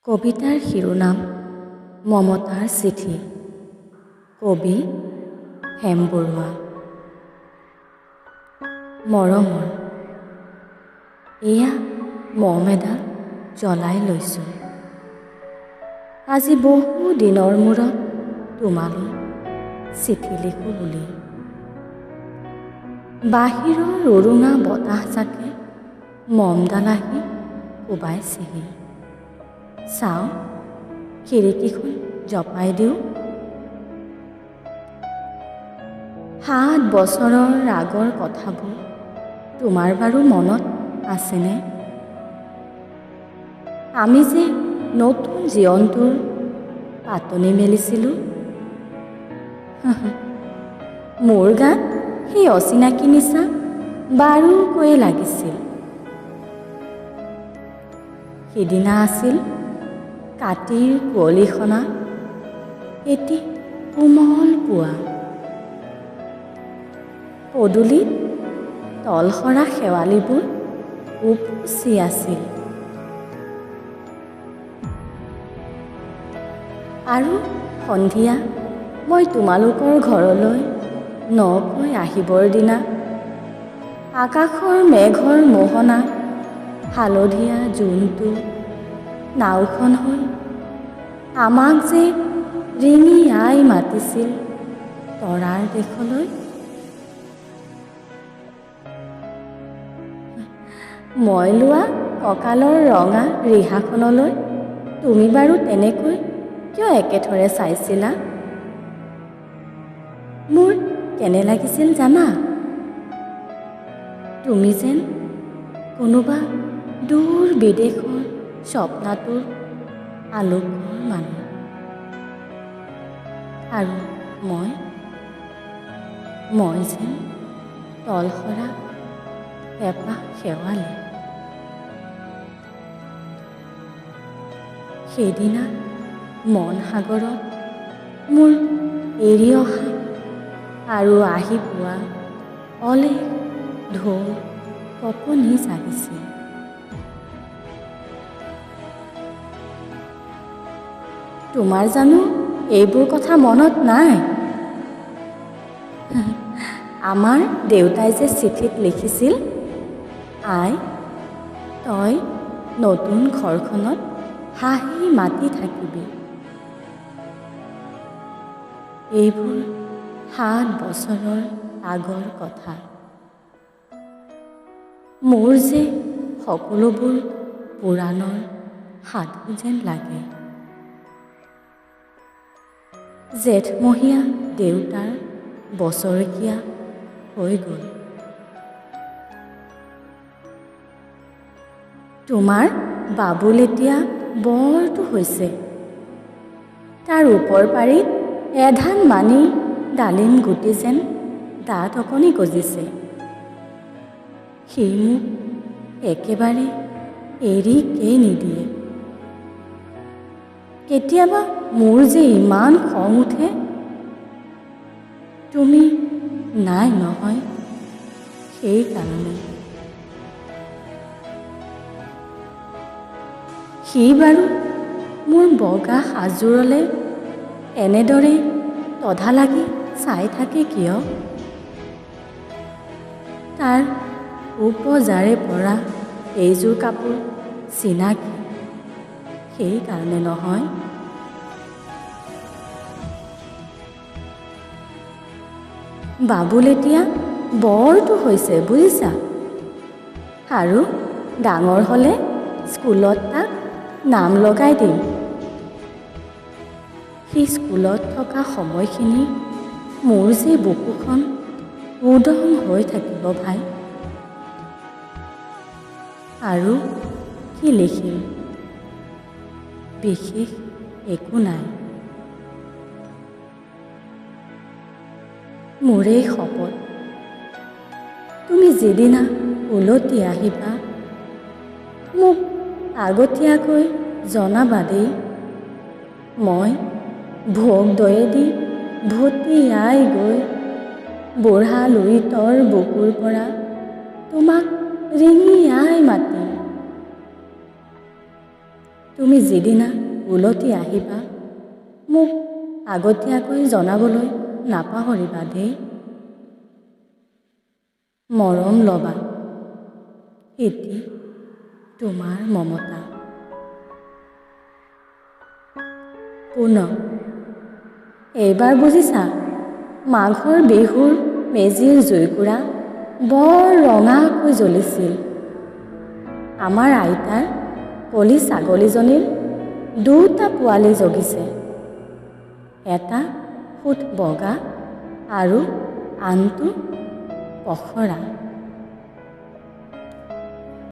কবিতাৰ শিৰোনাম মমতাৰ চিঠি। কবি হেম বৰুৱা। মৰমৰ এয়া মম এডাল জ্বলাই লৈছোঁ। আজি বহু দিনৰ মূৰত তোমালৈ চিঠি লিখোঁ বুলি। বাহিৰৰ উৰুঙা বতাহজাকে মমডাল আহি কোবাইছেহি। চাওঁ খিৰিকীখন জপাই দিওঁ। 7 বছৰৰ আগৰ কথাবোৰ তোমাৰ বাৰু মনত আছেনে? আমি যে নতুন জীৱনটোৰ পাতনি মেলিছিলোঁ। মোৰ গাত সেই অচিনাকি নিচা বাৰুকৈয়ে লাগিছিল। সিদিনা আছিল কাতিৰ কুঁৱলীখনা এটি কোমল পুৱা। পদূলিত তলসৰা শেৱালিবোৰ উপচি আছিল। আৰু সন্ধিয়া মই তোমালোকৰ ঘৰলৈ নকৈ আহিবৰ দিনা আকাশৰ মেঘৰ মোহনা হালধীয়া জোনটো নাওখন হৈ আমাক যে ৰিঙি আই মাতিছিল তৰাৰ দেশলৈ। মই লোৱা কঁকালৰ ৰঙা ৰিহাখনলৈ তুমি বাৰু তেনেকৈ কিয় একেথৰে চাইছিলা? মোৰ কেনে লাগিছিল জানা? তুমি যেন কোনোবা দূৰ বিদেশৰ স্বপ্নাতুৰ আলোকৰ মানুহ। আৰু মই যেন তলসৰা এপাহ শেৱালি। সেইদিনা মন সাগৰত মোৰ এৰি অহা আৰু আহি পোৱা অলেখ ঢৌ কঁপনি জাগিছিল। তোমাৰ জানো এইবোৰ কথা মনত নাই? আমাৰ দেউতাই যে চিঠিত লিখিছিল, আই তই নতুন ঘৰখনত হাঁহি মাতি থাকিবি। এইবোৰ 7 বছৰৰ আগৰ কথা। মোৰ যে সকলোবোৰ পুৰাণৰ সাধু যেন লাগে। জেঠমহীয়া দেউতাৰ বছৰেকীয়া হৈ গ'ল। তোমাৰ বাবুল এতিয়া বৰটো হৈছে। তাৰ ওপৰ পাৰিত এধান মানি ডালিম গুটি যেন দাঁত অকণি গজিছে। সি মোক একেবাৰে এৰিকেই নিদিয়ে। কেতিয়াবা মোৰ যে ইমান খং উঠে। তুমি নাই নহয় সেইকাৰণে। সি বাৰু মোৰ বগা সাজোৰলৈ এনেদৰে তধা লাগি চাই থাকে কিয়? তাৰ উপজাৰে পৰা এইযোৰ কাপোৰ চিনাকি সেইকাৰণে নহয়। বাবুল এতিয়া বৰটো হৈছে বুজিছা। আৰু ডাঙৰ হ'লে স্কুলত তাক নাম লগাই দিম। সি স্কুলত থকা সময়খিনি মোৰ যে বুকুখন উদং হৈ থাকিব ভাই। আৰু কি লিখিম? বিশেষ একো নাই। মোৰেই শপত, তুমি যিদিনা উলটি আহিবা মোক আগতীয়াকৈ জনাবা দেই। মই ভোগ দয়েদি ভটিয়াই গৈ বুঢ়া লুইতৰ বুকুৰ পৰা তোমাক ৰিঙি আই মাতিম। তুমি যিদিনা উলটি আহিবা মোক আগতীয়াকৈ জনাবলৈ নাপাহৰিবা দেই। মৰম ল'বা, এটি তোমাৰ মমতা। পুনম। এইবাৰ বুজিছা, মাঘৰ বিহুৰ মেজিৰ জুইকুৰা বৰ ৰঙাকৈ জ্বলিছিল। আমাৰ আইতাৰ কলি ছাগলীজনীৰ দুটা পোৱালি জগিছে, এটা ফুট বগা আৰু আনটো পখৰা।